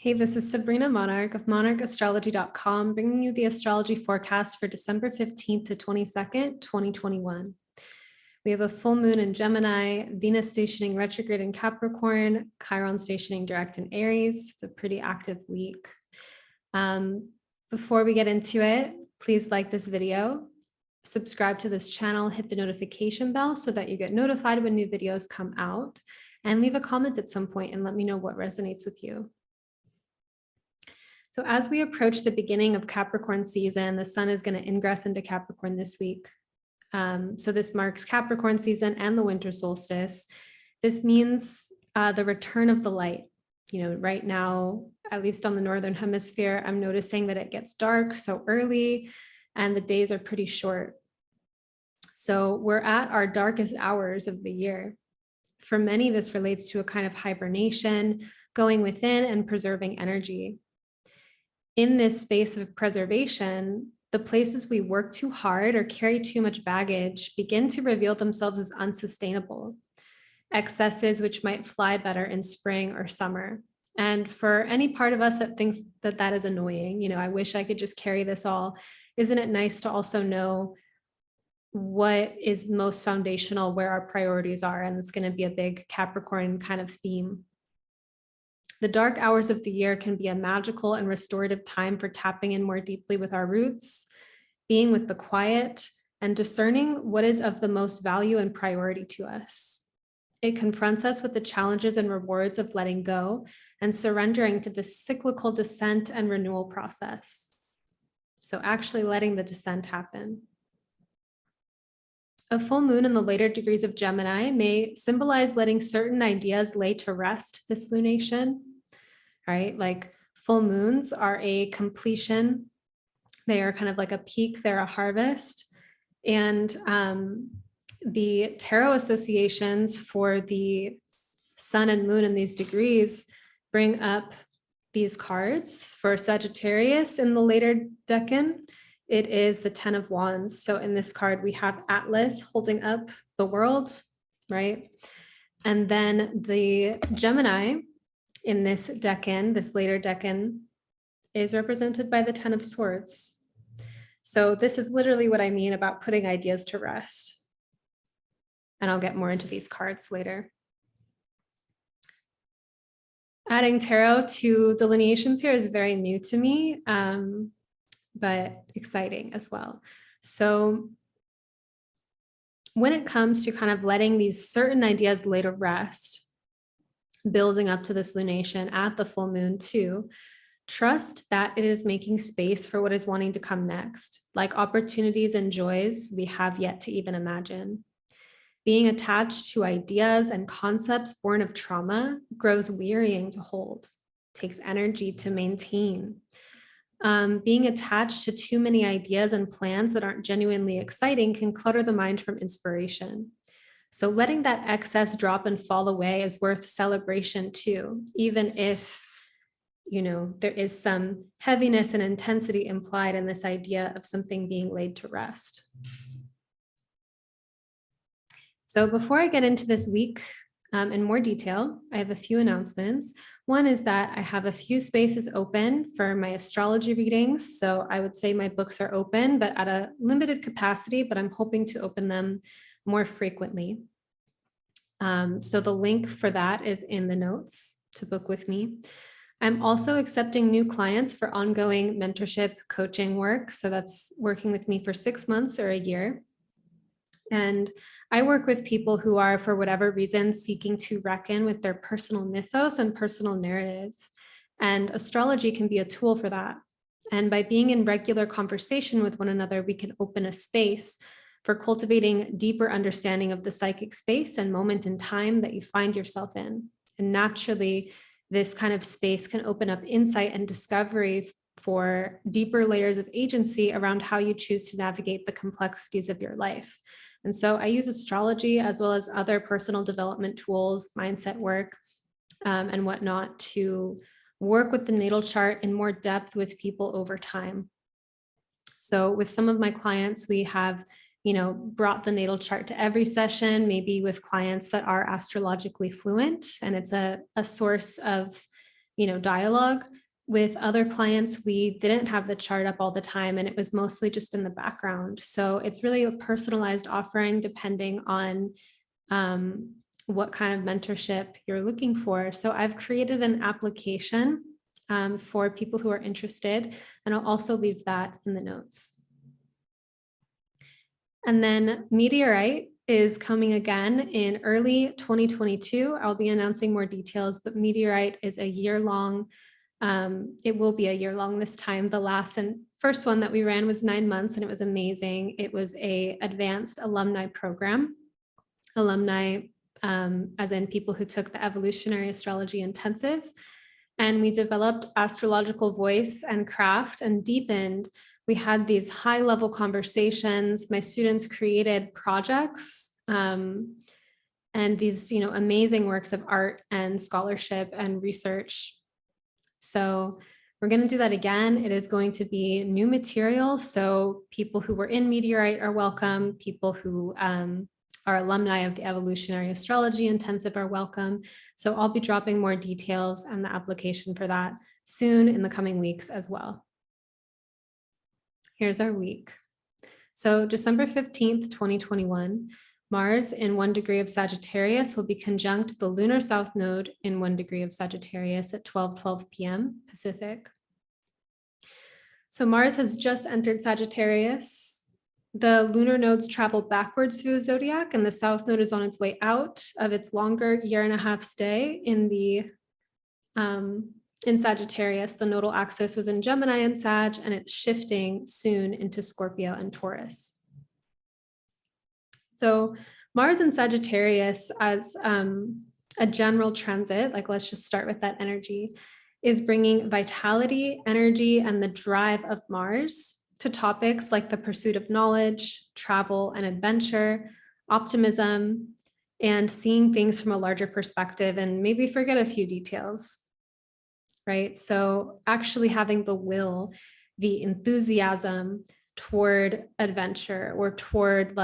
Hey, this is Sabrina Monarch of monarchastrology.com, bringing you the astrology forecast for December 15th to 22nd, 2021. We have a full moon in Gemini, Venus stationing retrograde in Capricorn, Chiron stationing direct in Aries. It's a pretty active week. Before we get into it, please like this video, subscribe to this channel, hit the notification bell so that you get notified when new videos come out, and leave a comment at some point and let me know what resonates with you. So as we approach the beginning of Capricorn season, the sun is going to ingress into Capricorn this week. So this marks Capricorn season and the winter solstice. This means the return of the light. Right now, at least on the Northern Hemisphere, I'm noticing that it gets dark so early and the days are pretty short. So we're at our darkest hours of the year. For many, this relates to a kind of hibernation, going within and preserving energy. In this space of preservation, the places we work too hard or carry too much baggage begin to reveal themselves as unsustainable. Excesses which might fly better in spring or summer. And for any part of us that thinks that that is annoying, I wish I could just carry this all. Isn't it nice to also know what is most foundational, where our priorities are? And it's going to be a big Capricorn kind of theme. The dark hours of the year can be a magical and restorative time for tapping in more deeply with our roots, being with the quiet, and discerning what is of the most value and priority to us. It confronts us with the challenges and rewards of letting go and surrendering to the cyclical descent and renewal process. So actually letting the descent happen. A full moon in the later degrees of Gemini may symbolize letting certain ideas lay to rest this lunation. Right? Like full moons are a completion. They are kind of like a peak, they're a harvest. And the tarot associations for the sun and moon in these degrees bring up these cards. For Sagittarius in the later decan, it is the 10 of Wands. So in this card, we have Atlas holding up the world, right? And then the Gemini in this decan, this later decan, is represented by the 10 of Swords. So this is literally what I mean about putting ideas to rest. And I'll get more into these cards later. Adding tarot to delineations here is very new to me, but exciting as well. So when it comes to kind of letting these certain ideas lay to rest, building up to this lunation at the full moon too, trust that it is making space for what is wanting to come next, like opportunities and joys we have yet to even imagine. Being attached to ideas and concepts born of trauma grows wearying to hold, takes energy to maintain. Being attached to too many ideas and plans that aren't genuinely exciting can clutter the mind from inspiration. So letting that excess drop and fall away is worth celebration too, even if, there is some heaviness and intensity implied in this idea of something being laid to rest. So before I get into this week in more detail, I have a few announcements. One is that I have a few spaces open for my astrology readings. So I would say my books are open, but at a limited capacity, but I'm hoping to open them more frequently. So the link for that is in the notes to book with me. I'm also accepting new clients for ongoing mentorship coaching work. So that's working with me for 6 months or a year. And I work with people who are, for whatever reason, seeking to reckon with their personal mythos and personal narrative. And astrology can be a tool for that. And by being in regular conversation with one another, we can open a space for cultivating deeper understanding of the psychic space and moment in time that you find yourself in. And naturally, this kind of space can open up insight and discovery for deeper layers of agency around how you choose to navigate the complexities of your life. And so I use astrology as well as other personal development tools, mindset work, and whatnot to work with the natal chart in more depth with people over time. So with some of my clients, we have brought the natal chart to every session, maybe with clients that are astrologically fluent. And it's a source of dialogue. With other clients, we didn't have the chart up all the time, and it was mostly just in the background. So it's really a personalized offering depending on what kind of mentorship you're looking for. So I've created an application for people who are interested, and I'll also leave that in the notes. And then Meteorite is coming again in early 2022. I'll be announcing more details, but Meteorite is a year-long. It will be a year-long this time. The last and first one that we ran was 9 months, and it was amazing. It was a advanced alumni program. Alumni, as in people who took the evolutionary astrology intensive. And we developed astrological voice and craft and deepened. We had these high-level conversations. My students created projects and these, amazing works of art and scholarship and research. So we're going to do that again. It is going to be new material. So people who were in Meteorite are welcome. People who are alumni of the evolutionary astrology intensive are welcome. So I'll be dropping more details and the application for that soon in the coming weeks as well. Here's our week. So December 15th, 2021, Mars in 1 degree of Sagittarius will be conjunct the lunar south node in 1 degree of Sagittarius at 12:12 p.m. Pacific. So Mars has just entered Sagittarius. The lunar nodes travel backwards through the zodiac, and the south node is on its way out of its longer 1.5-year stay in Sagittarius. The nodal axis was in Gemini and Sag, and it's shifting soon into Scorpio and Taurus. So Mars in Sagittarius as a general transit, like let's just start with that energy, is bringing vitality, energy, and the drive of Mars to topics like the pursuit of knowledge, travel and adventure, optimism, and seeing things from a larger perspective and maybe forget a few details, right? So actually having the will, the enthusiasm toward adventure or toward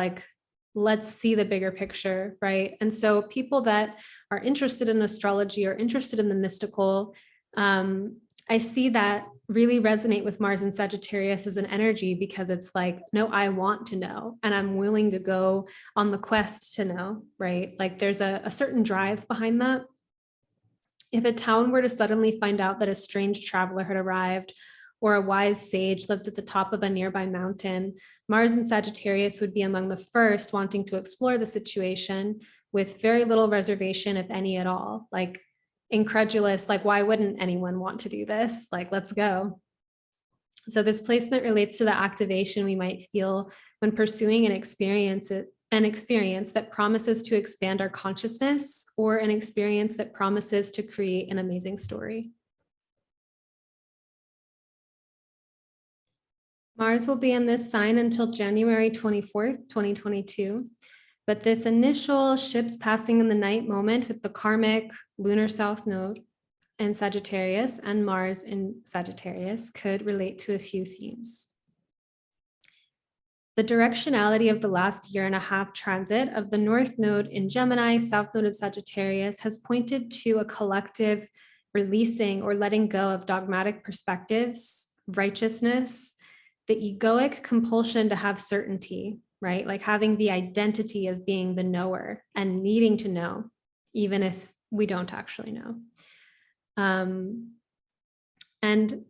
let's see the bigger picture, right? And so people that are interested in astrology or interested in the mystical, I see that really resonate with Mars and Sagittarius as an energy because it's like, no, I want to know, and I'm willing to go on the quest to know, right? Like there's a certain drive behind that. If a town were to suddenly find out that a strange traveler had arrived or a wise sage lived at the top of a nearby mountain, Mars and Sagittarius would be among the first wanting to explore the situation with very little reservation, if any at all. Like incredulous, like why wouldn't anyone want to do this? Like, let's go. So this placement relates to the activation we might feel when pursuing an experience that promises to expand our consciousness, or an experience that promises to create an amazing story. Mars will be in this sign until January 24th, 2022. But this initial ships passing in the night moment with the karmic lunar south node in Sagittarius and Mars in Sagittarius could relate to a few themes. The directionality of the last 1.5-year transit of the north node in Gemini, south node in Sagittarius has pointed to a collective releasing or letting go of dogmatic perspectives, righteousness, the egoic compulsion to have certainty, right? Like having the identity of being the knower and needing to know, even if we don't actually know. And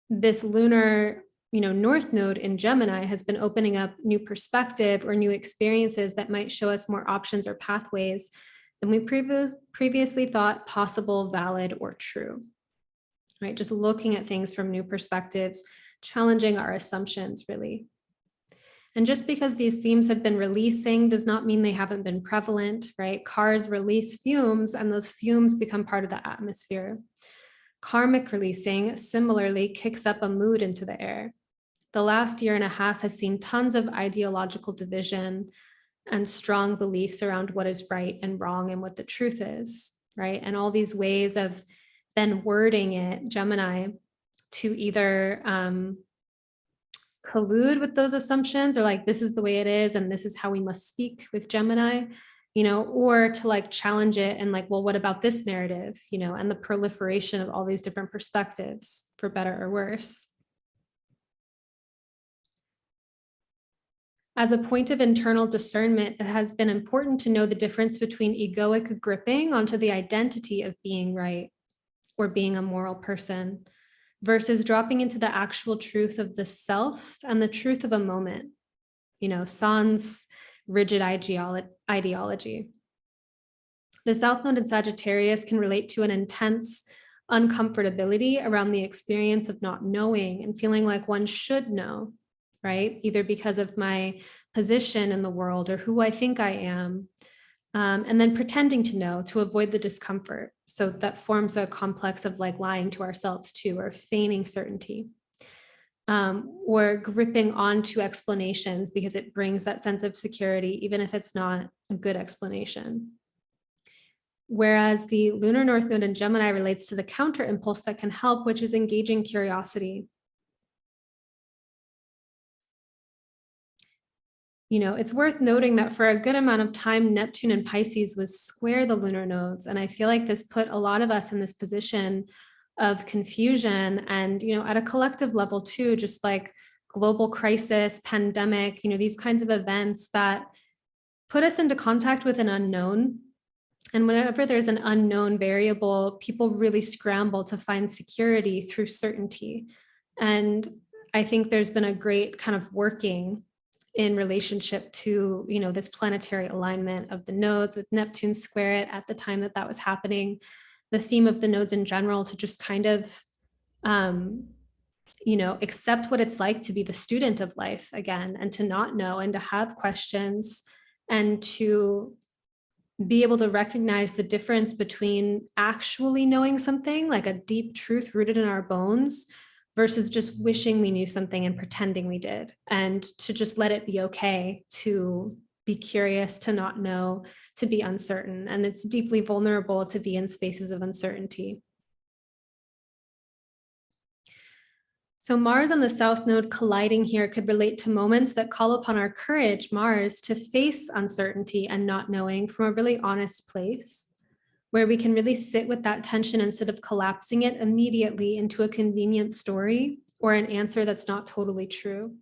this lunar, north node in Gemini has been opening up new perspective or new experiences that might show us more options or pathways than we previously thought possible, valid, or true, right? Just looking at things from new perspectives, challenging our assumptions, really. And just because these themes have been releasing does not mean they haven't been prevalent, right? Cars release fumes, and those fumes become part of the atmosphere. Karmic releasing similarly kicks up a mood into the air. The last 1.5 years has seen tons of ideological division and strong beliefs around what is right and wrong and what the truth is, right? And all these ways of then wording it, Gemini, to either collude with those assumptions or like, this is the way it is and this is how we must speak with Gemini, or to like challenge it and like, well, what about this narrative, and the proliferation of all these different perspectives, for better or worse. As a point of internal discernment, it has been important to know the difference between egoic gripping onto the identity of being right or being a moral person versus dropping into the actual truth of the self and the truth of a moment, sans rigid ideology. The South Node in Sagittarius can relate to an intense uncomfortability around the experience of not knowing and feeling like one should know, right? Either because of my position in the world or who I think I am, and then pretending to know to avoid the discomfort. So that forms a complex of like lying to ourselves too, or feigning certainty, or gripping onto explanations because it brings that sense of security, even if it's not a good explanation. Whereas the lunar North Node in Gemini relates to the counter impulse that can help, which is engaging curiosity. It's worth noting that for a good amount of time, Neptune and Pisces was square the lunar nodes. And I feel like this put a lot of us in this position of confusion and, at a collective level too, just like global crisis, pandemic, these kinds of events that put us into contact with an unknown. And whenever there's an unknown variable, people really scramble to find security through certainty. And I think there's been a great kind of working in relationship to, this planetary alignment of the nodes, with Neptune square it at the time that was happening, the theme of the nodes in general to just kind of, accept what it's like to be the student of life again, and to not know and to have questions, and to be able to recognize the difference between actually knowing something, like a deep truth rooted in our bones, versus just wishing we knew something and pretending we did, and to just let it be okay to be curious, to not know, to be uncertain. And it's deeply vulnerable to be in spaces of uncertainty. So Mars on the South Node colliding here could relate to moments that call upon our courage, Mars, to face uncertainty and not knowing from a really honest place, where we can really sit with that tension instead of collapsing it immediately into a convenient story or an answer that's not totally true.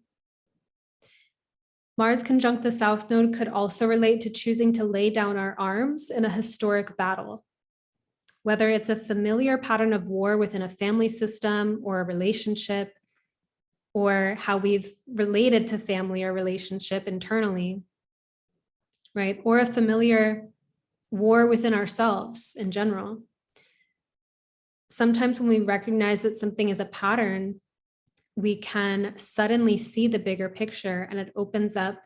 Mars conjunct the South Node could also relate to choosing to lay down our arms in a historic battle, whether it's a familiar pattern of war within a family system or a relationship, or how we've related to family or relationship internally, right? Or a familiar war within ourselves in general. Sometimes when we recognize that something is a pattern, we can suddenly see the bigger picture, and it opens up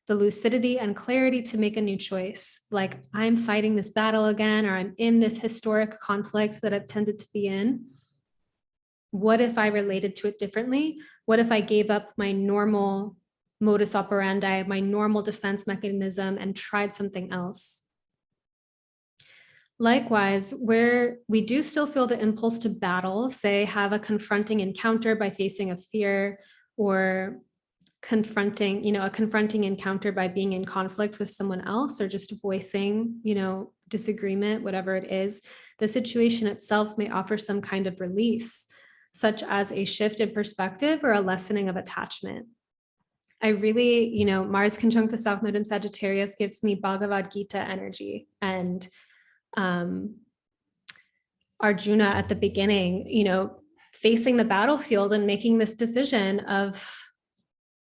the lucidity and clarity to make a new choice. Like, I'm fighting this battle again, or I'm in this historic conflict that I've tended to be in. What if I related to it differently? What if I gave up my normal modus operandi, my normal defense mechanism, and tried something else? Likewise, where we do still feel the impulse to battle, say have a confronting encounter by facing a fear, or confronting, a confronting encounter by being in conflict with someone else, or just voicing, disagreement, whatever it is, the situation itself may offer some kind of release, such as a shift in perspective or a lessening of attachment. I really, Mars conjunct the South Node in Sagittarius gives me Bhagavad Gita energy, and Arjuna at the beginning, facing the battlefield and making this decision of,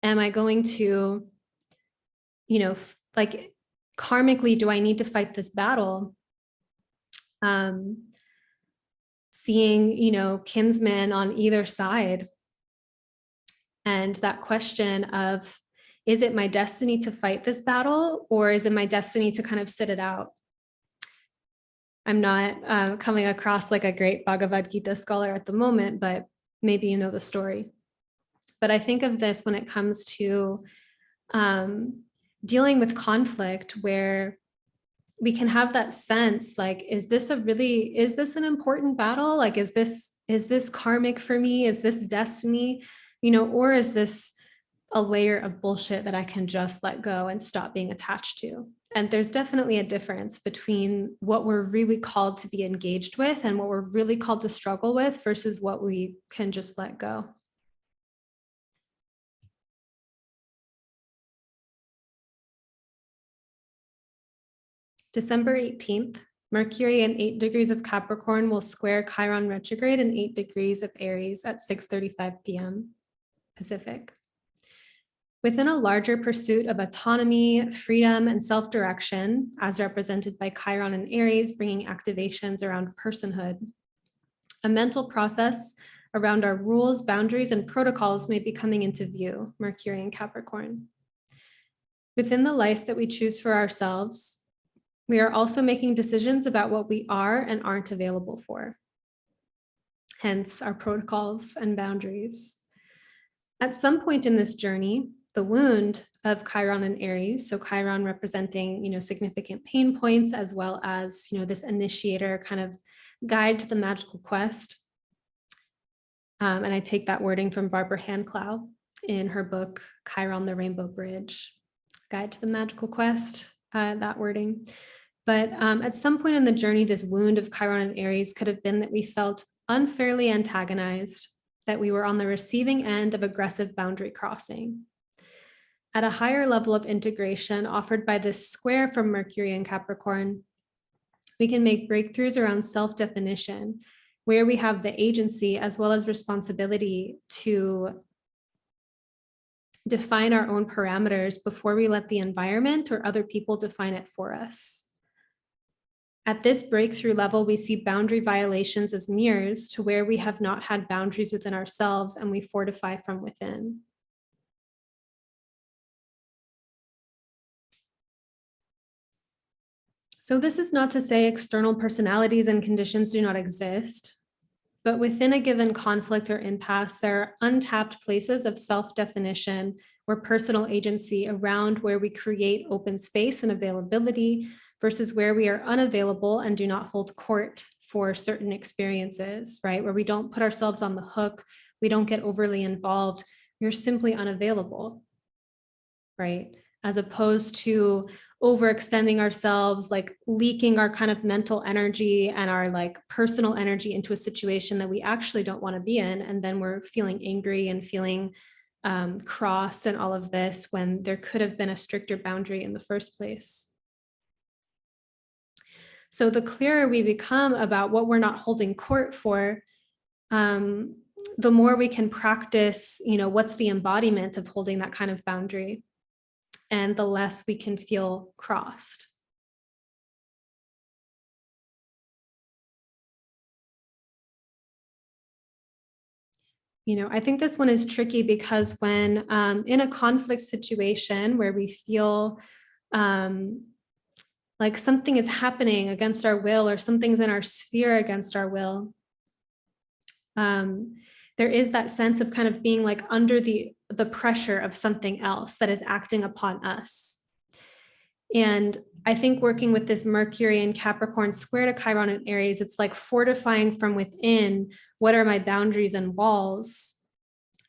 am I going to, like, karmically, do I need to fight this battle? Seeing, kinsmen on either side. And that question of, is it my destiny to fight this battle, or is it my destiny to kind of sit it out? I'm not coming across like a great Bhagavad Gita scholar at the moment, but maybe you know the story. But I think of this when it comes to dealing with conflict, where we can have that sense, like, is this an important battle? Like, is this karmic for me? Is this destiny? Or is this a layer of bullshit that I can just let go and stop being attached to? And there's definitely a difference between what we're really called to be engaged with and what we're really called to struggle with versus what we can just let go. December 18th, Mercury in 8 degrees of Capricorn will square Chiron retrograde in 8 degrees of Aries at 6:35 p.m. Pacific. Within a larger pursuit of autonomy, freedom, and self-direction, as represented by Chiron and Aries, bringing activations around personhood, a mental process around our rules, boundaries, and protocols may be coming into view, Mercury and Capricorn. Within the life that we choose for ourselves, we are also making decisions about what we are and aren't available for. Hence our protocols and boundaries. At some point in this journey, the wound of Chiron and Aries, so Chiron representing, significant pain points, as well as, this initiator kind of guide to the magical quest. And I take that wording from Barbara Handclough in her book, Chiron, the Rainbow Bridge, Guide to the Magical Quest, that wording. But at some point in the journey, this wound of Chiron and Aries could have been that we felt unfairly antagonized, that we were on the receiving end of aggressive boundary crossing. At a higher level of integration offered by this square from Mercury and Capricorn, we can make breakthroughs around self-definition, where we have the agency as well as responsibility to define our own parameters before we let the environment or other people define it for us. At this breakthrough level, we see boundary violations as mirrors to where we have not had boundaries within ourselves, and we fortify from within. So this is not to say external personalities and conditions do not exist, but within a given conflict or impasse, there are untapped places of self-definition or personal agency around where we create open space and availability versus where we are unavailable and do not hold court for certain experiences, right? Where we don't put ourselves on the hook, we don't get overly involved, we're simply unavailable, right? As opposed to overextending ourselves, like leaking our kind of mental energy and our like personal energy into a situation that we actually don't want to be in. And then we're feeling angry and feeling cross and all of this when there could have been a stricter boundary in the first place. So the clearer we become about what we're not holding court for, the more we can practice, what's the embodiment of holding that kind of boundary, and the less we can feel crossed. I think this one is tricky because when in a conflict situation where we feel like something is happening against our will or something's in our sphere against our will, there is that sense of kind of being like under the pressure of something else that is acting upon us. And I think working with this Mercury and Capricorn square to Chiron and Aries, it's like fortifying from within. What are my boundaries and walls?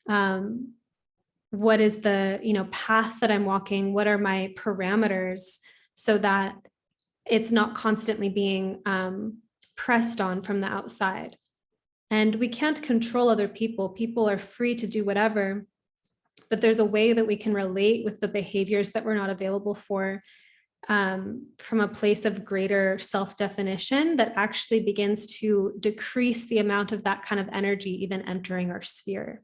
What is the path that I'm walking? What are my parameters so that it's not constantly being pressed on from the outside? And we can't control other people. People are free to do whatever, but there's a way that we can relate with the behaviors that we're not available for from a place of greater self-definition that actually begins to decrease the amount of that kind of energy even entering our sphere.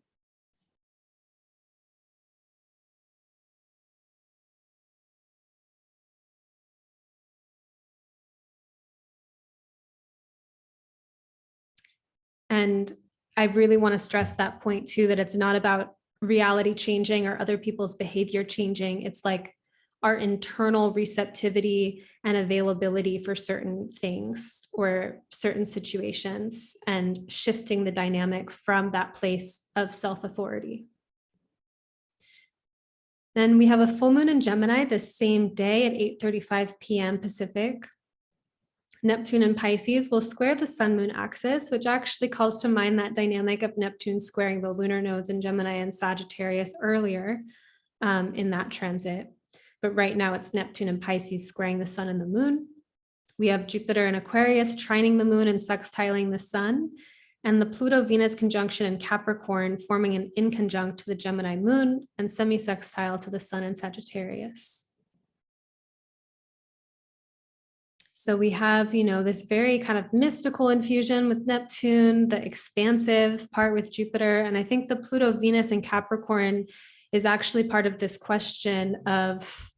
And I really want to stress that point too, that it's not about reality changing or other people's behavior changing. It's like our internal receptivity and availability for certain things or certain situations, and shifting the dynamic from that place of self-authority. Then we have a full moon in Gemini the same day at 8:35 p.m. Pacific. Neptune and Pisces will square the sun-moon axis, which actually calls to mind that dynamic of Neptune squaring the lunar nodes in Gemini and Sagittarius earlier in that transit. but right now it's Neptune and Pisces squaring the sun and the moon. We have Jupiter in Aquarius trining the moon and sextiling the sun, and the Pluto-Venus conjunction in Capricorn forming an inconjunct to the Gemini moon and semi-sextile to the sun in Sagittarius. So we have, this very kind of mystical infusion with Neptune, the expansive part with Jupiter. And I think the Pluto, Venus, and Capricorn is actually part of this question of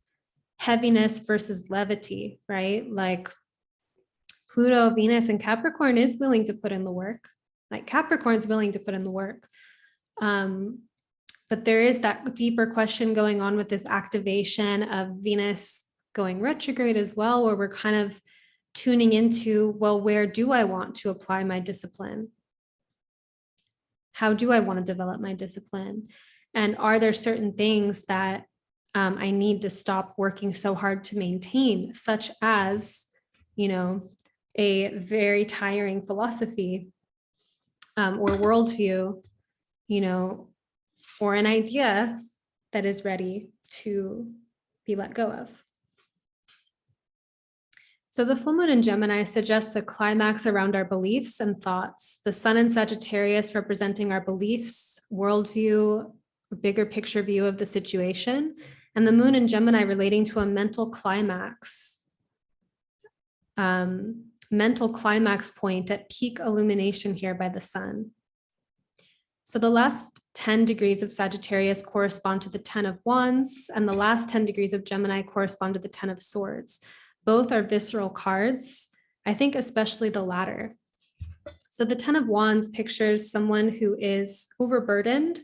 heaviness versus levity, right? Like Pluto, Venus, and Capricorn is willing to put in the work. Like Capricorn's willing to put in the work. But there is that deeper question going on with this activation of Venus going retrograde as well, where we're kind of tuning into, well, where do I want to apply my discipline? How do I want to develop my discipline? And are there certain things that I need to stop working so hard to maintain, such as, a very tiring philosophy or worldview, or an idea that is ready to be let go of. So the full moon in Gemini suggests a climax around our beliefs and thoughts. The sun in Sagittarius representing our beliefs, worldview, a bigger picture view of the situation, and the moon in Gemini relating to a mental climax point at peak illumination here by the sun. So the last 10 degrees of Sagittarius correspond to the 10 of Wands, and the last 10 degrees of Gemini correspond to the 10 of Swords. Both are visceral cards, I think especially the latter. So the 10 of Wands pictures someone who is overburdened,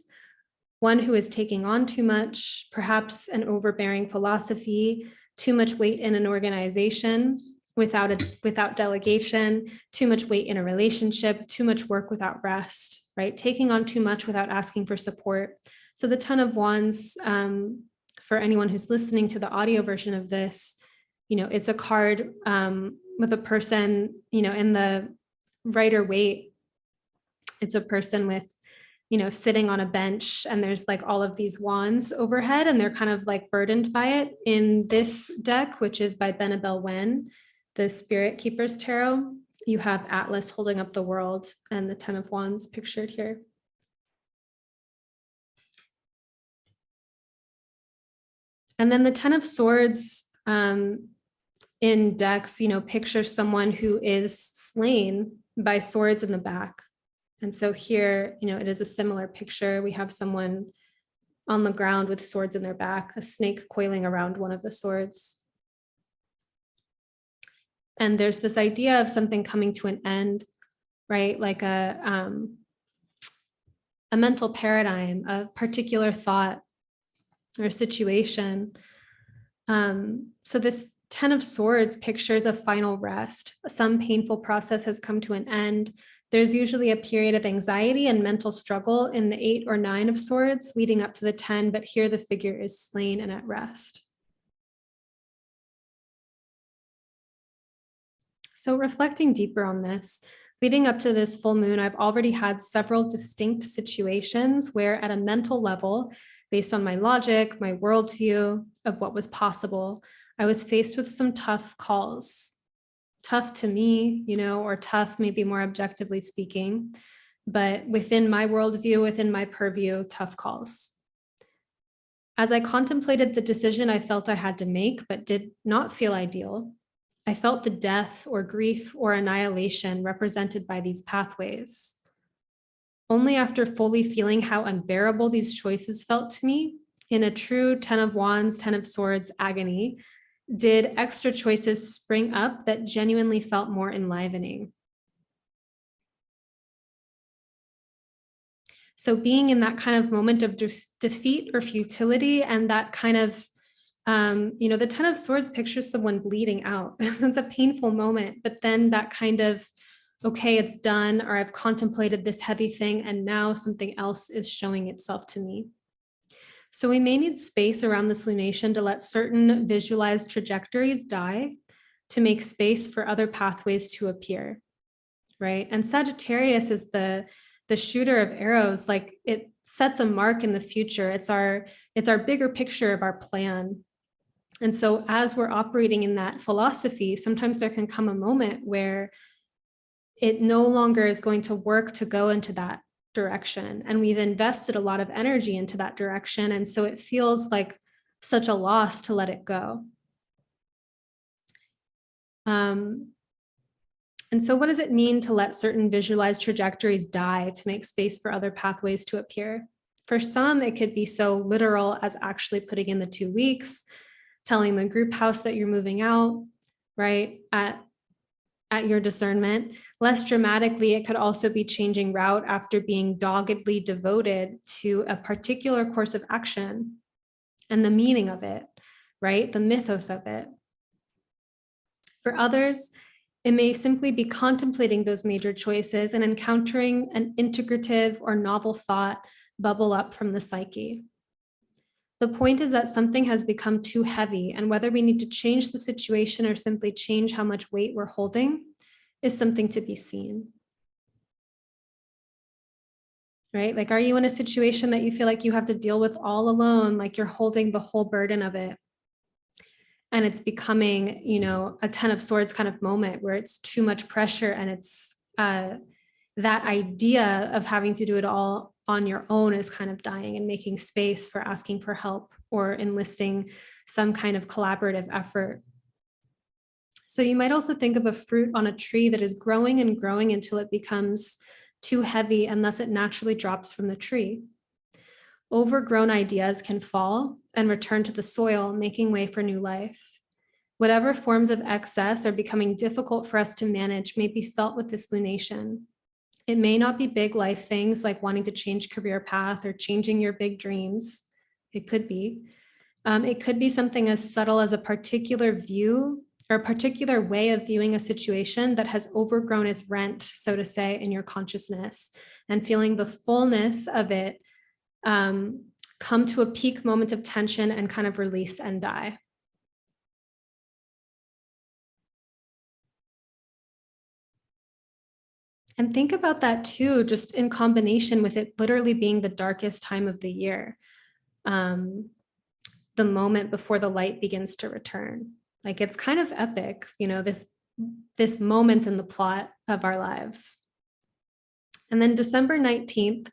one who is taking on too much, perhaps an overbearing philosophy, too much weight in an organization without delegation, too much weight in a relationship, too much work without rest, right? Taking on too much without asking for support. So the 10 of Wands, for anyone who's listening to the audio version of this, it's a card with a person, in the Rider Waite. It's a person with, sitting on a bench, and there's like all of these wands overhead, and they're kind of like burdened by it. In this deck, which is by Benabel Wen, the Spirit Keepers Tarot, you have Atlas holding up the world and the 10 of Wands pictured here. And then the 10 of Swords, in decks, picture someone who is slain by swords in the back. And so here, it is a similar picture. We have someone on the ground with swords in their back, a snake coiling around one of the swords. And there's this idea of something coming to an end, right? Like a mental paradigm, a particular thought or situation. So this 10 of Swords pictures a final rest. Some painful process has come to an end. There's usually a period of anxiety and mental struggle in the 8 or 9 of Swords leading up to the 10, but here the figure is slain and at rest. So reflecting deeper on this, leading up to this full moon, I've already had several distinct situations where at a mental level, based on my logic, my worldview of what was possible, I was faced with some tough calls. Tough to me, or tough maybe more objectively speaking, but within my worldview, within my purview, tough calls. As I contemplated the decision I felt I had to make, but did not feel ideal, I felt the death or grief or annihilation represented by these pathways. Only after fully feeling how unbearable these choices felt to me, in a true 10 of Wands, 10 of Swords agony, did extra choices spring up that genuinely felt more enlivening. So being in that kind of moment of defeat or futility, and that kind of, the 10 of Swords pictures someone bleeding out. It's a painful moment, but then that kind of, okay, it's done, or I've contemplated this heavy thing, and now something else is showing itself to me. So we may need space around this lunation to let certain visualized trajectories die, to make space for other pathways to appear, right? And Sagittarius is the shooter of arrows. Like, it sets a mark in the future. It's our bigger picture of our plan. And so as we're operating in that philosophy, sometimes there can come a moment where it no longer is going to work to go into that direction. And we've invested a lot of energy into that direction. And so it feels like such a loss to let it go. And so what does it mean to let certain visualized trajectories die to make space for other pathways to appear? For some, it could be so literal as actually putting in the 2 weeks, telling the group house that you're moving out, right, at your discernment. Less dramatically, it could also be changing route after being doggedly devoted to a particular course of action and the meaning of it, right, the mythos of it. For others, it may simply be contemplating those major choices and encountering an integrative or novel thought bubble up from the psyche. The point is that something has become too heavy, and whether we need to change the situation or simply change how much weight we're holding is something to be seen. Right? Like, are you in a situation that you feel like you have to deal with all alone, like you're holding the whole burden of it? And it's becoming, you know, a 10 of swords kind of moment where it's too much pressure, and it's that idea of having to do it all on your own is kind of dying, and making space for asking for help or enlisting some kind of collaborative effort. So you might also think of a fruit on a tree that is growing and growing until it becomes too heavy, and thus it naturally drops from the tree. Overgrown ideas can fall and return to the soil, making way for new life. Whatever forms of excess are becoming difficult for us to manage may be felt with this lunation. It may not be big life things like wanting to change career path or changing your big dreams. It could be. It could be something as subtle as a particular view or a particular way of viewing a situation that has overgrown its rent, so to say, in your consciousness, and feeling the fullness of it come to a peak moment of tension and kind of release and die. And think about that too, just in combination with it literally being the darkest time of the year, the moment before the light begins to return. Like, it's kind of epic, you know, this moment in the plot of our lives. And then December 19th,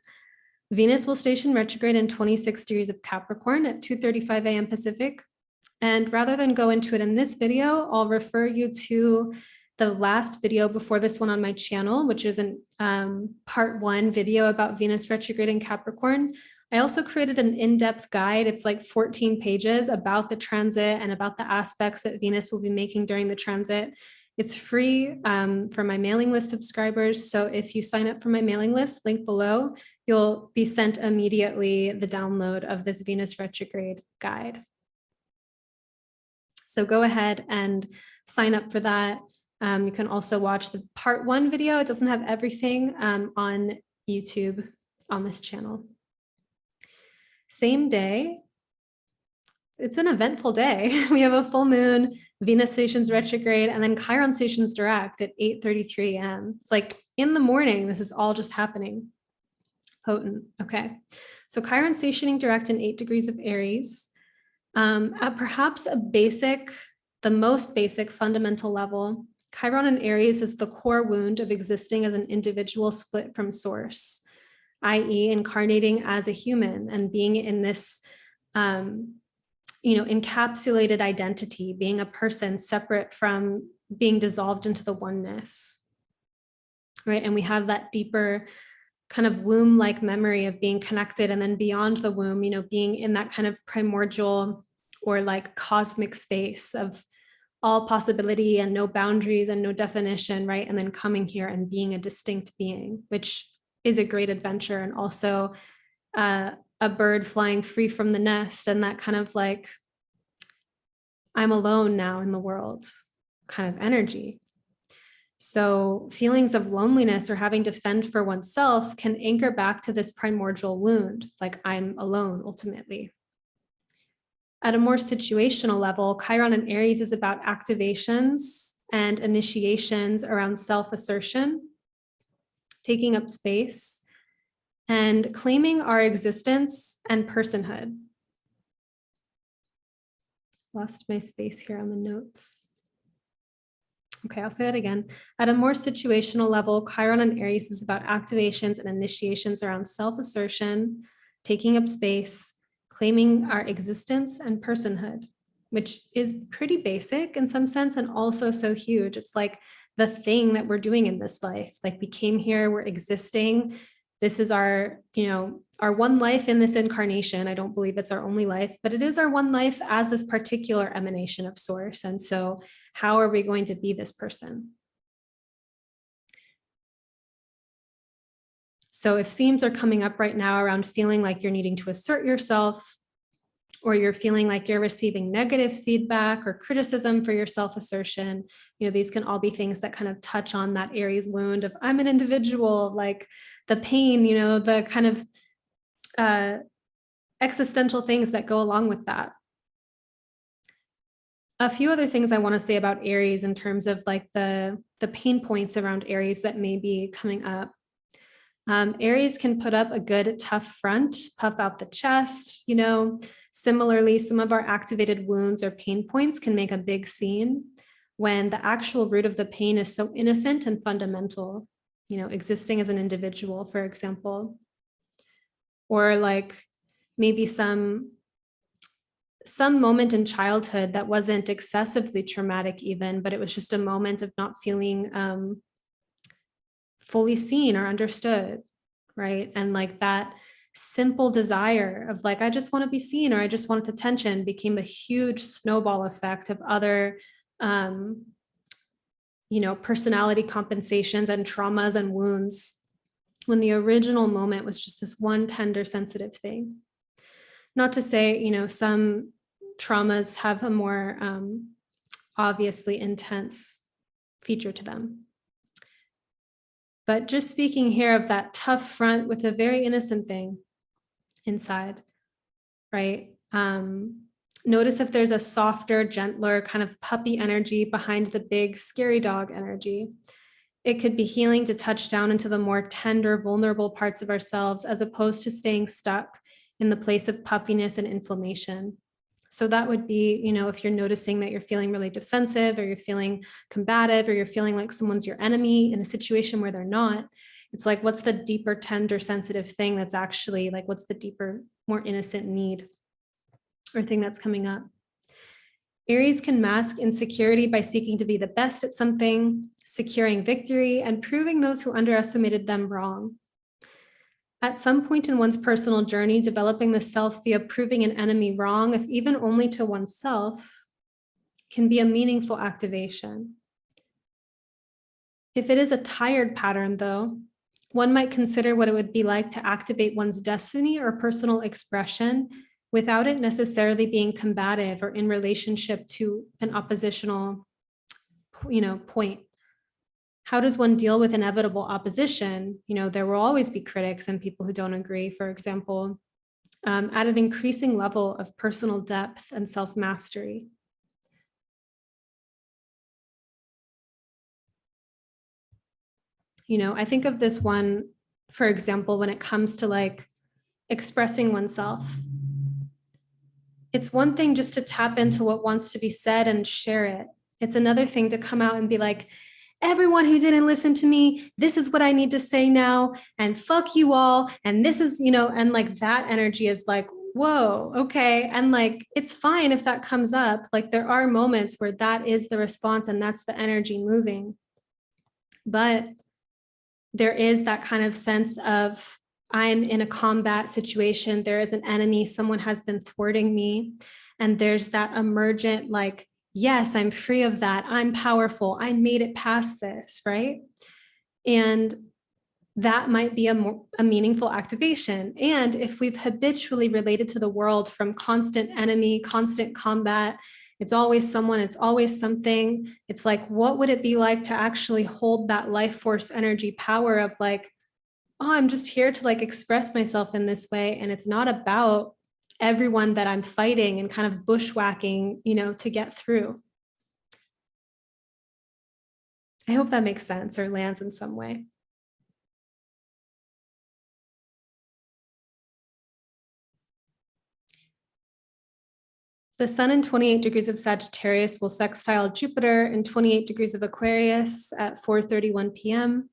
Venus will station retrograde in 26 degrees of Capricorn at 2:35 a.m. Pacific. And rather than go into it in this video, I'll refer you to the last video before this one on my channel, which is an part 1 video about Venus retrograde in Capricorn. I also created an in-depth guide. It's like 14 pages about the transit and about the aspects that Venus will be making during the transit. It's free for my mailing list subscribers. So if you sign up for my mailing list, link below, you'll be sent immediately the download of this Venus retrograde guide. So go ahead and sign up for that. You can also watch the part 1 video. It doesn't have everything on YouTube on this channel. Same day, it's an eventful day. We have a full moon, Venus stations retrograde, and then Chiron stations direct at 8:33 a.m. It's like in the morning, this is all just happening. Potent. Okay. So Chiron stationing direct in 8 degrees of Aries. At perhaps the most basic fundamental level, Chiron in Aries is the core wound of existing as an individual split from source, i.e. incarnating as a human and being in this, encapsulated identity, being a person separate from being dissolved into the oneness, right? And we have that deeper kind of womb-like memory of being connected, and then beyond the womb, being in that kind of primordial or like cosmic space of all possibility and no boundaries and no definition, right? And then coming here and being a distinct being, which is a great adventure, and also a bird flying free from the nest, and that kind of like, I'm alone now in the world kind of energy. So feelings of loneliness or having to fend for oneself can anchor back to this primordial wound, like I'm alone ultimately. At a more situational level, Chiron in Aries is about activations and initiations around self-assertion, taking up space, and claiming our existence and personhood. lost my space here on the notes. Okay, I'll say that again. At a more situational level, Chiron and Aries is about activations and initiations around self-assertion, taking up space, claiming our existence and personhood, which is pretty basic in some sense and also so huge. It's like the thing that we're doing in this life. Like we came here, we're existing. This is our, our one life in this incarnation. I don't believe it's our only life, but it is our one life as this particular emanation of source. And so how are we going to be this person? So if themes are coming up right now around feeling like you're needing to assert yourself, or you're feeling like you're receiving negative feedback or criticism for your self-assertion, these can all be things that kind of touch on that Aries wound of I'm an individual, like the pain, the kind of existential things that go along with that. A few other things I want to say about Aries in terms of like the pain points around Aries that may be coming up. Aries can put up a good tough front, puff out the chest, Similarly, some of our activated wounds or pain points can make a big scene when the actual root of the pain is so innocent and fundamental, existing as an individual, for example. Or like maybe some moment in childhood that wasn't excessively traumatic even, but it was just a moment of not feeling fully seen or understood, right? And like that simple desire of like, I just want to be seen, or I just want attention, became a huge snowball effect of other, personality compensations and traumas and wounds, when the original moment was just this one tender, sensitive thing. Not to say, some traumas have a more obviously intense feature to them. But just speaking here of that tough front with a very innocent thing inside, right? Notice if there's a softer, gentler kind of puppy energy behind the big, scary dog energy. It could be healing to touch down into the more tender, vulnerable parts of ourselves, as opposed to staying stuck in the place of puffiness and inflammation. So that would be, if you're noticing that you're feeling really defensive, or you're feeling combative, or you're feeling like someone's your enemy in a situation where they're not, it's like, what's the deeper, tender, sensitive thing that's actually like, what's the deeper, more innocent need or thing that's coming up? Aries can mask insecurity by seeking to be the best at something, securing victory, and proving those who underestimated them wrong. At some point in one's personal journey, developing the self via proving an enemy wrong, if even only to oneself, can be a meaningful activation. If it is a tired pattern, though, one might consider what it would be like to activate one's destiny or personal expression without it necessarily being combative or in relationship to an oppositional, point. How does one deal with inevitable opposition? There will always be critics and people who don't agree, for example, at an increasing level of personal depth and self-mastery. I think of this one, for example, when it comes to like expressing oneself. It's one thing just to tap into what wants to be said and share it. It's another thing to come out and be like, everyone who didn't listen to me, this is what I need to say now, and fuck you all. And this is, and like that energy is like, whoa, okay. And like, it's fine if that comes up. Like there are moments where that is the response and that's the energy moving. But there is that kind of sense of, I'm in a combat situation. There is an enemy. Someone has been thwarting me. And there's that emergent, like, yes, I'm free of that. I'm powerful. I made it past this, right? And that might be a meaningful activation. And if we've habitually related to the world from constant enemy, constant combat, it's always someone, it's always something. It's like, what would it be like to actually hold that life force energy power of like, oh, I'm just here to like express myself in this way. And it's not about everyone that I'm fighting and kind of bushwhacking, to get through. I hope that makes sense or lands in some way. The sun in 28 degrees of Sagittarius will sextile Jupiter in 28 degrees of Aquarius at 4:31 p.m.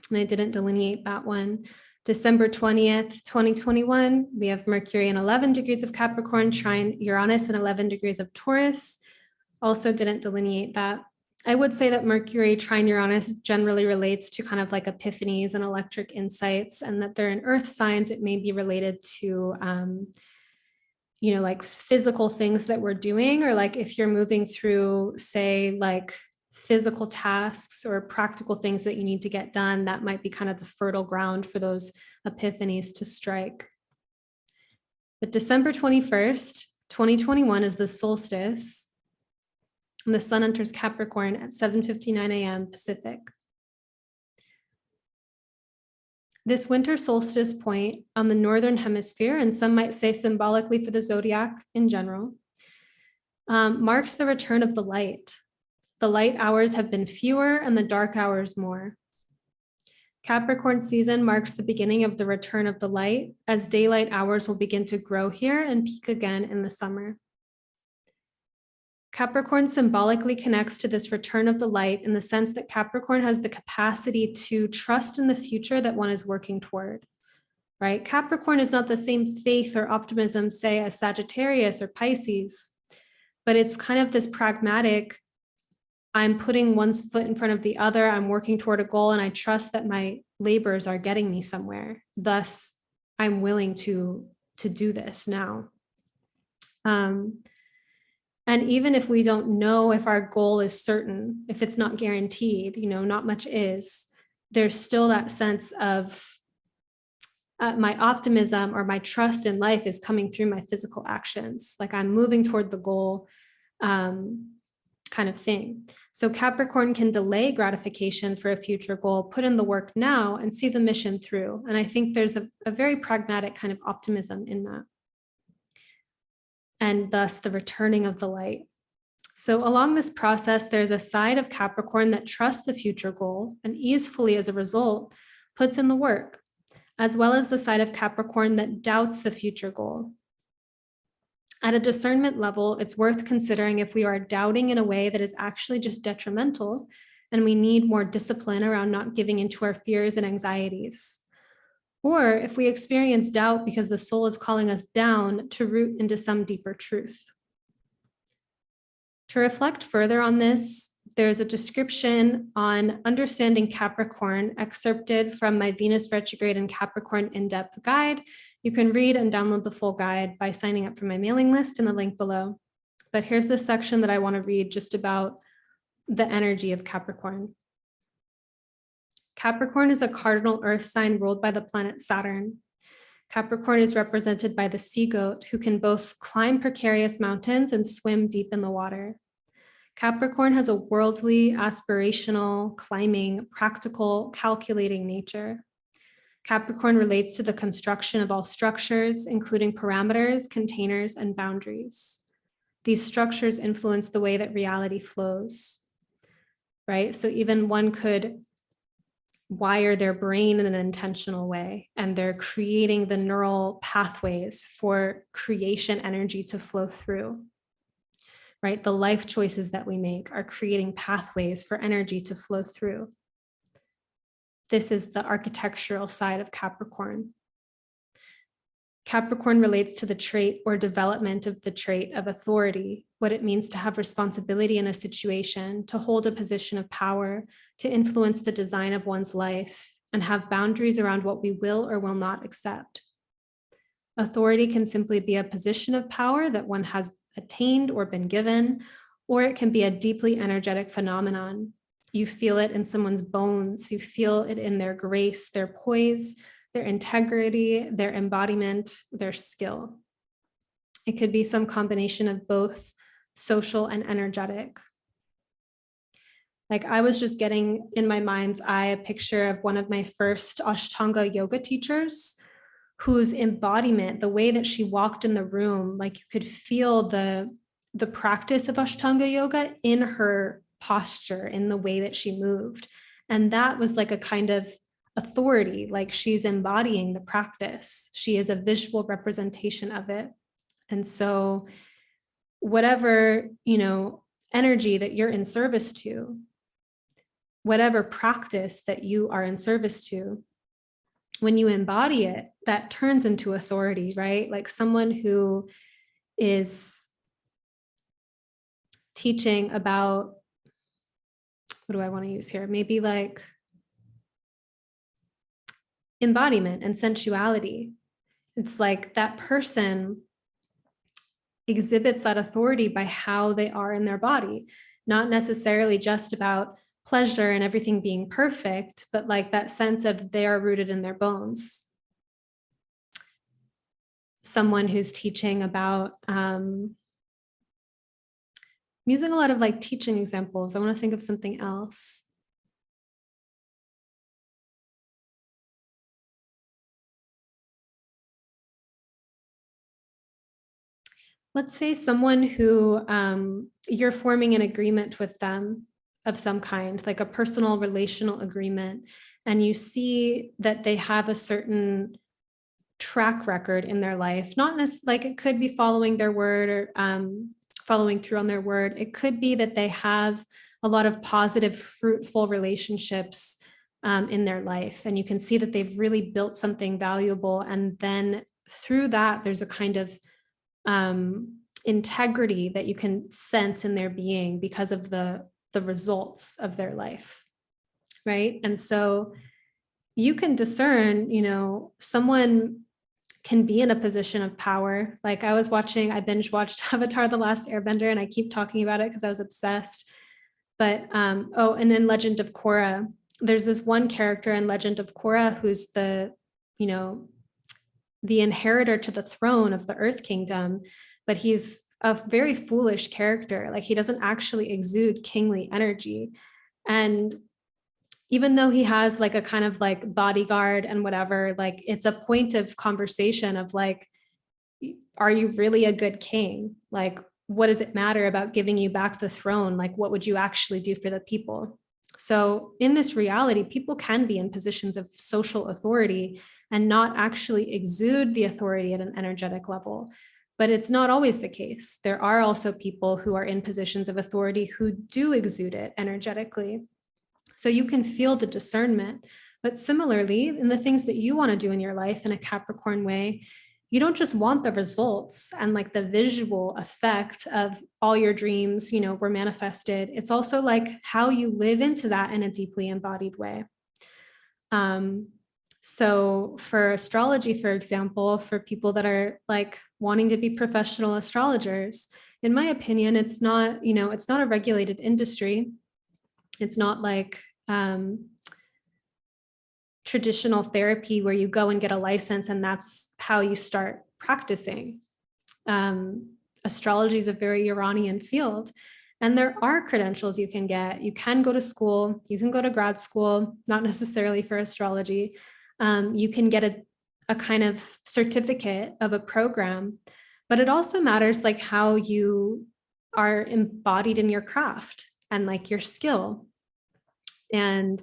And I didn't delineate that one. December 20th, 2021, we have Mercury in 11 degrees of Capricorn, trine Uranus in 11 degrees of Taurus. Also didn't delineate that. I would say that Mercury trine Uranus generally relates to kind of like epiphanies and electric insights, and that they're in earth signs. It may be related to like physical things that we're doing, or like if you're moving through, say, like physical tasks or practical things that you need to get done, that might be kind of the fertile ground for those epiphanies to strike. But December 21st, 2021 is the solstice, and the sun enters Capricorn at 7:59 a.m. Pacific. This winter solstice point on the northern hemisphere, and some might say symbolically for the zodiac in general, marks the return of the light. The light hours have been fewer and the dark hours more. Capricorn season marks the beginning of the return of the light, as daylight hours will begin to grow here and peak again in the summer. Capricorn symbolically connects to this return of the light in the sense that Capricorn has the capacity to trust in the future that one is working toward, right? Capricorn is not the same faith or optimism, say, as Sagittarius or Pisces, but it's kind of this pragmatic, I'm putting one foot in front of the other, I'm working toward a goal, and I trust that my labors are getting me somewhere. Thus, I'm willing to do this now. And even if we don't know if our goal is certain, if it's not guaranteed, not much is, there's still that sense of my optimism or my trust in life is coming through my physical actions. Like I'm moving toward the goal, kind of thing. So Capricorn can delay gratification for a future goal, put in the work now and see the mission through. And I think there's a very pragmatic kind of optimism in that. And thus the returning of the light. So along this process, there's a side of Capricorn that trusts the future goal and easefully, as a result, puts in the work, as well as the side of Capricorn that doubts the future goal. At a discernment level, it's worth considering if we are doubting in a way that is actually just detrimental, and we need more discipline around not giving into our fears and anxieties. Or if we experience doubt because the soul is calling us down to root into some deeper truth. To reflect further on this, there's a description on understanding Capricorn excerpted from my Venus retrograde and Capricorn in-depth guide. You can read and download the full guide by signing up for my mailing list in the link below. But here's the section that I want to read just about the energy of Capricorn. Capricorn is a cardinal earth sign ruled by the planet Saturn. Capricorn is represented by the sea goat, who can both climb precarious mountains and swim deep in the water. Capricorn has a worldly, aspirational, climbing, practical, calculating nature. Capricorn relates to the construction of all structures, including parameters, containers, and boundaries. These structures influence the way that reality flows, right? So even one could wire their brain in an intentional way, and they're creating the neural pathways for creation energy to flow through, right? The life choices that we make are creating pathways for energy to flow through. This is the architectural side of Capricorn. Capricorn relates to the trait or development of the trait of authority, what it means to have responsibility in a situation, to hold a position of power, to influence the design of one's life, and have boundaries around what we will or will not accept. Authority can simply be a position of power that one has attained or been given, or it can be a deeply energetic phenomenon. You feel it in someone's bones, you feel it in their grace, their poise, their integrity, their embodiment, their skill. It could be some combination of both social and energetic. Like I was just getting in my mind's eye a picture of one of my first Ashtanga yoga teachers, whose embodiment, the way that she walked in the room, like you could feel the practice of Ashtanga yoga in her posture, in the way that she moved. And that was like a kind of authority, like she's embodying the practice. She is a visual representation of it. And so whatever, energy that you're in service to, whatever practice that you are in service to, when you embody it, that turns into authority, right? Like someone who is teaching about, what do I want to use here? Maybe like embodiment and sensuality. It's like that person exhibits that authority by how they are in their body, not necessarily just about pleasure and everything being perfect, but like that sense of they are rooted in their bones. Someone who's teaching about, I'm using a lot of like teaching examples. I want to think of something else. Let's say someone who you're forming an agreement with them of some kind, like a personal relational agreement, and you see that they have a certain track record in their life, not necessarily like it could be following their word or following through on their word. It could be that they have a lot of positive, fruitful relationships in their life, and you can see that they've really built something valuable. And then through that, there's a kind of integrity that you can sense in their being because of the results of their life, right? And so you can discern, someone can be in a position of power. Like I binge watched Avatar: The Last Airbender, and I keep talking about it because I was obsessed. But and in Legend of Korra, there's this one character in Legend of Korra who's the inheritor to the throne of the Earth Kingdom, but he's a very foolish character. Like he doesn't actually exude kingly energy. And even though he has like a kind of like bodyguard and whatever, like it's a point of conversation of like, are you really a good king? Like, what does it matter about giving you back the throne? Like, what would you actually do for the people? So in this reality, people can be in positions of social authority and not actually exude the authority at an energetic level. But it's not always the case. There are also people who are in positions of authority who do exude it energetically. So you can feel the discernment. But similarly, in the things that you want to do in your life in a Capricorn way, you don't just want the results and like the visual effect of all your dreams, were manifested. It's also like how you live into that in a deeply embodied way. So for astrology, for example, for people that are like wanting to be professional astrologers, in my opinion, it's not, it's not a regulated industry. It's not like traditional therapy where you go and get a license and that's how you start practicing. Astrology is a very Uranian field, and there are credentials you can get. You can go to school, you can go to grad school, not necessarily for astrology. You can get a kind of certificate of a program, but it also matters like how you are embodied in your craft and like your skill. And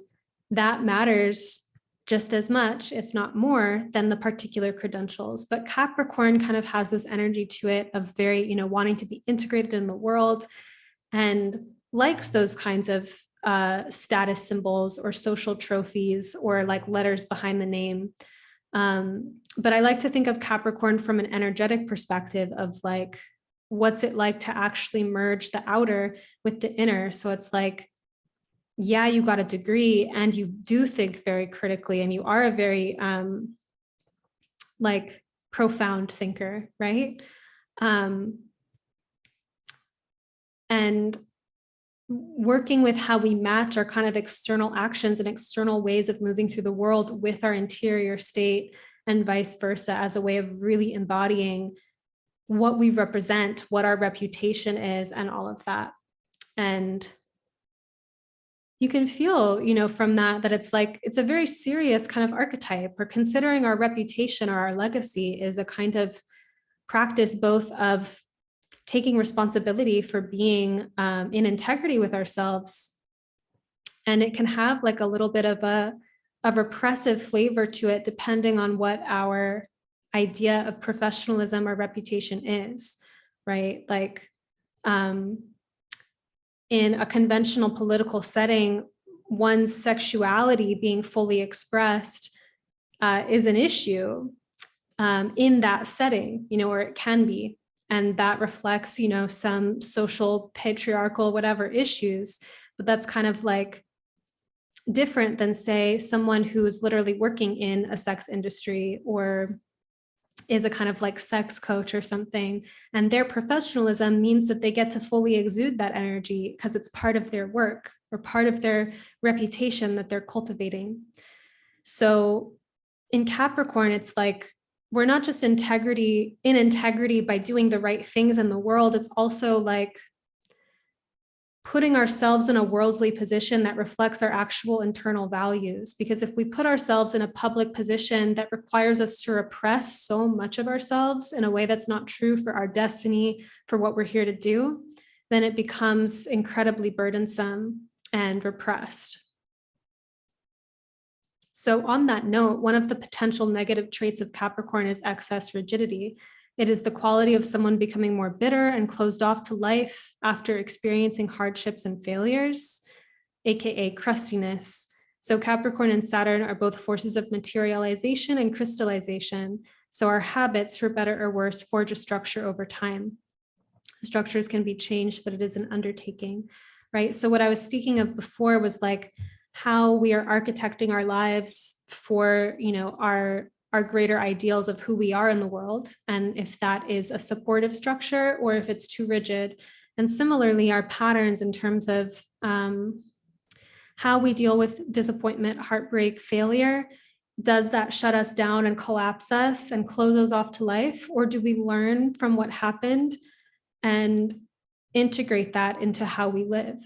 that matters just as much, if not more, than the particular credentials. But Capricorn kind of has this energy to it of very, wanting to be integrated in the world and likes those kinds of status symbols or social trophies or like letters behind the name. But I like to think of Capricorn from an energetic perspective of like, what's it like to actually merge the outer with the inner? So it's like, yeah, you got a degree and you do think very critically and you are a very like profound thinker, right? And working with how we match our kind of external actions and external ways of moving through the world with our interior state and vice versa as a way of really embodying what we represent, what our reputation is, and all of that. And you can feel, from that it's like, it's a very serious kind of archetype, or considering our reputation or our legacy is a kind of practice both of taking responsibility for being in integrity with ourselves. And it can have like a little bit of a repressive flavor to it, depending on what our idea of professionalism or reputation is, right? Like in a conventional political setting, one's sexuality being fully expressed is an issue in that setting, or it can be. And that reflects, some social, patriarchal, whatever issues. But that's kind of like different than, say, someone who's literally working in a sex industry or is a kind of like sex coach or something. And their professionalism means that they get to fully exude that energy because it's part of their work or part of their reputation that they're cultivating. So in Capricorn, it's like, we're not just in integrity by doing the right things in the world. It's also like putting ourselves in a worldly position that reflects our actual internal values. Because if we put ourselves in a public position that requires us to repress so much of ourselves in a way that's not true for our destiny, for what we're here to do, then it becomes incredibly burdensome and repressed. So on that note, one of the potential negative traits of Capricorn is excess rigidity. It is the quality of someone becoming more bitter and closed off to life after experiencing hardships and failures, aka crustiness. So Capricorn and Saturn are both forces of materialization and crystallization. So our habits, for better or worse, forge a structure over time. Structures can be changed, but it is an undertaking, right? So what I was speaking of before was like how we are architecting our lives for, our greater ideals of who we are in the world, and if that is a supportive structure or if it's too rigid. And similarly, our patterns in terms of how we deal with disappointment, heartbreak, failure, does that shut us down and collapse us and close us off to life? Or do we learn from what happened and integrate that into how we live?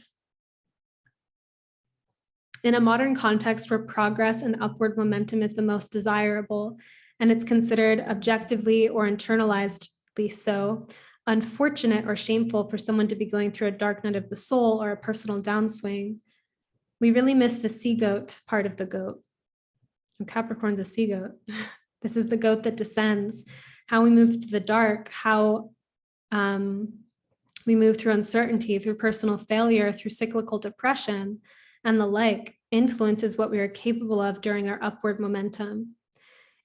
In a modern context where progress and upward momentum is the most desirable, and it's considered objectively or internalizedly so, unfortunate or shameful for someone to be going through a dark night of the soul or a personal downswing, we really miss the sea goat part of the goat. And Capricorn's a sea goat. This is the goat that descends. How we move through the dark, how we move through uncertainty, through personal failure, through cyclical depression, and the like, influences what we are capable of during our upward momentum.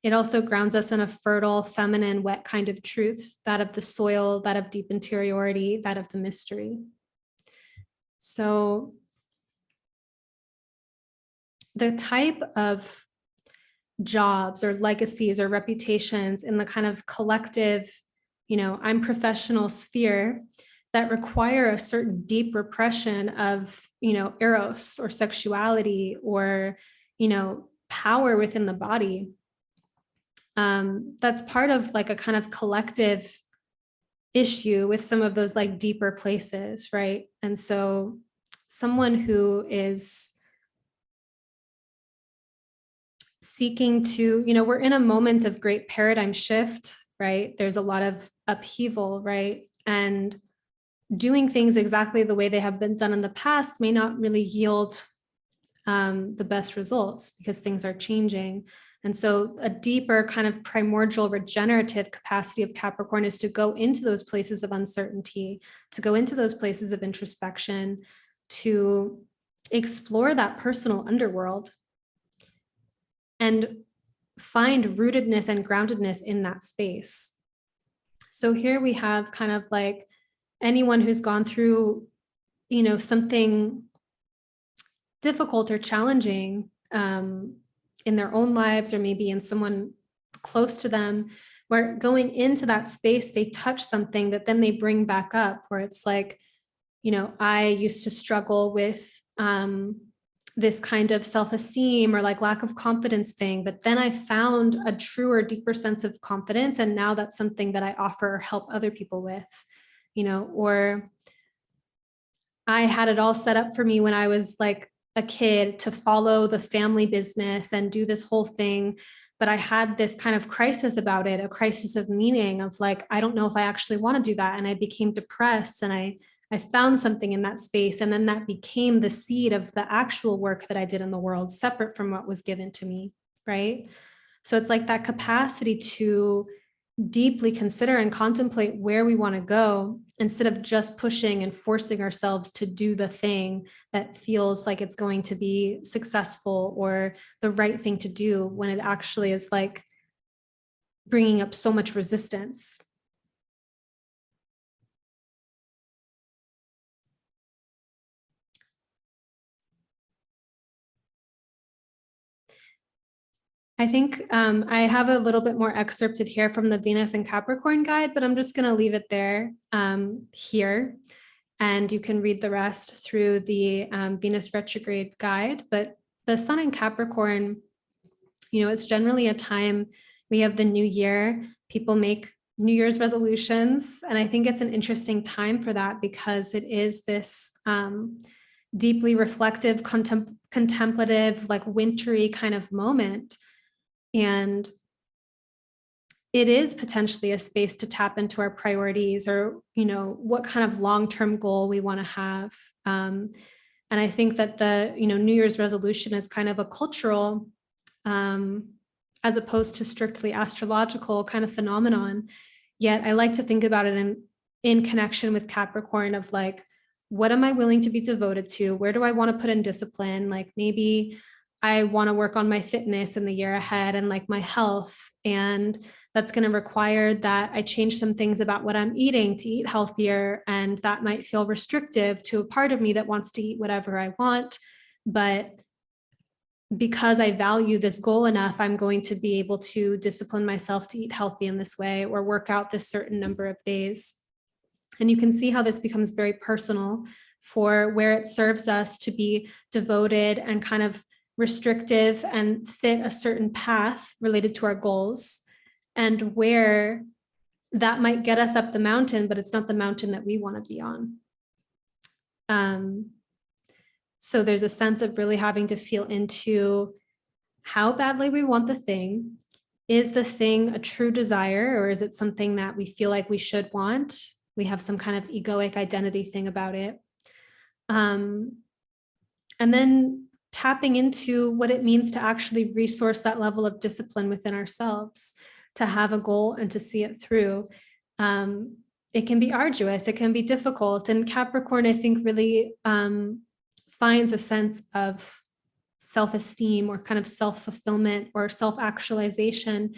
It also grounds us in a fertile, feminine, wet kind of truth, that of the soil, that of deep interiority, that of the mystery. So the type of jobs or legacies or reputations in the kind of collective, I'm professional sphere that require a certain deep repression of, eros or sexuality or, power within the body. That's part of like a kind of collective issue with some of those like deeper places, right? And so someone who is seeking to, we're in a moment of great paradigm shift, right? There's a lot of upheaval, right? And doing things exactly the way they have been done in the past may not really yield the best results because things are changing. And so a deeper kind of primordial regenerative capacity of Capricorn is to go into those places of uncertainty, to go into those places of introspection, to explore that personal underworld and find rootedness and groundedness in that space. So here we have kind of like anyone who's gone through, something difficult or challenging in their own lives, or maybe in someone close to them, where going into that space, they touch something that then they bring back up, where it's like, I used to struggle with this kind of self-esteem or like lack of confidence thing, but then I found a truer, deeper sense of confidence. And now that's something that I offer or help other people with. Or I had it all set up for me when I was like a kid to follow the family business and do this whole thing. But I had this kind of crisis about it, a crisis of meaning of like, I don't know if I actually want to do that. And I became depressed and I found something in that space. And then that became the seed of the actual work that I did in the world, separate from what was given to me, right? So it's like that capacity to deeply consider and contemplate where we want to go instead of just pushing and forcing ourselves to do the thing that feels like it's going to be successful or the right thing to do, when it actually is like bringing up so much resistance. I think I have a little bit more excerpted here from the Venus and Capricorn guide, but I'm just going to leave it there here. And you can read the rest through the Venus retrograde guide. But the Sun in Capricorn, it's generally a time we have the new year. People make New Year's resolutions. And I think it's an interesting time for that because it is this deeply reflective, contemplative, like wintry kind of moment. And it is potentially a space to tap into our priorities or, what kind of long-term goal we want to have. And I think that the, New Year's resolution is kind of a cultural, as opposed to strictly astrological kind of phenomenon. Yet I like to think about it in connection with Capricorn of like, what am I willing to be devoted to? Where do I want to put in discipline? Like maybe I want to work on my fitness in the year ahead and like my health. And that's going to require that I change some things about what I'm eating to eat healthier. And that might feel restrictive to a part of me that wants to eat whatever I want. But because I value this goal enough, I'm going to be able to discipline myself to eat healthy in this way or work out this certain number of days. And you can see how this becomes very personal for where it serves us to be devoted and kind of restrictive and fit a certain path related to our goals, and where that might get us up the mountain, but it's not the mountain that we want to be on. So there's a sense of really having to feel into how badly we want the thing. Is the thing a true desire, or is it something that we feel like we should want? We have some kind of egoic identity thing about it. And then tapping into what it means to actually resource that level of discipline within ourselves, to have a goal and to see it through. It can be arduous, it can be difficult. And Capricorn, I think, really finds a sense of self-esteem or kind of self-fulfillment or self-actualization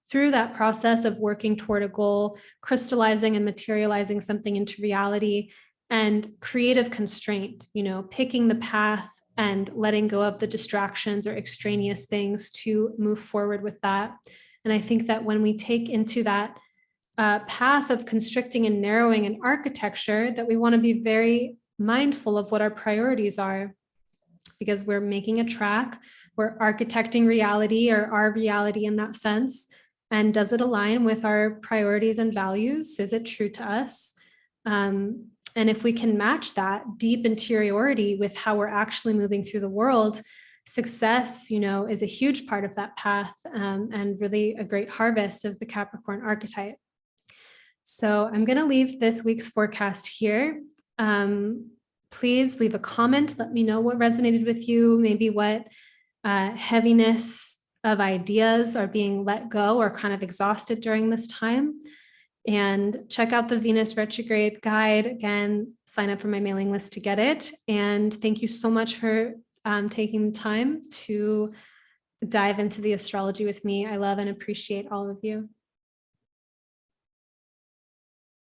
through that process of working toward a goal, crystallizing and materializing something into reality, and creative constraint, picking the path and letting go of the distractions or extraneous things to move forward with that. And I think that when we take into that path of constricting and narrowing an architecture, that we want to be very mindful of what our priorities are, because we're making a track, we're architecting reality, or our reality in that sense. And does it align with our priorities and values? Is it true to us? And if we can match that deep interiority with how we're actually moving through the world, success, is a huge part of that path, and really a great harvest of the Capricorn archetype. So I'm going to leave this week's forecast here. Please leave a comment. Let me know what resonated with you, maybe what heaviness of ideas are being let go or kind of exhausted during this time. And check out the Venus retrograde guide. Again, sign up for my mailing list to get it. And thank you so much for taking the time to dive into the astrology with me. I love and appreciate all of you.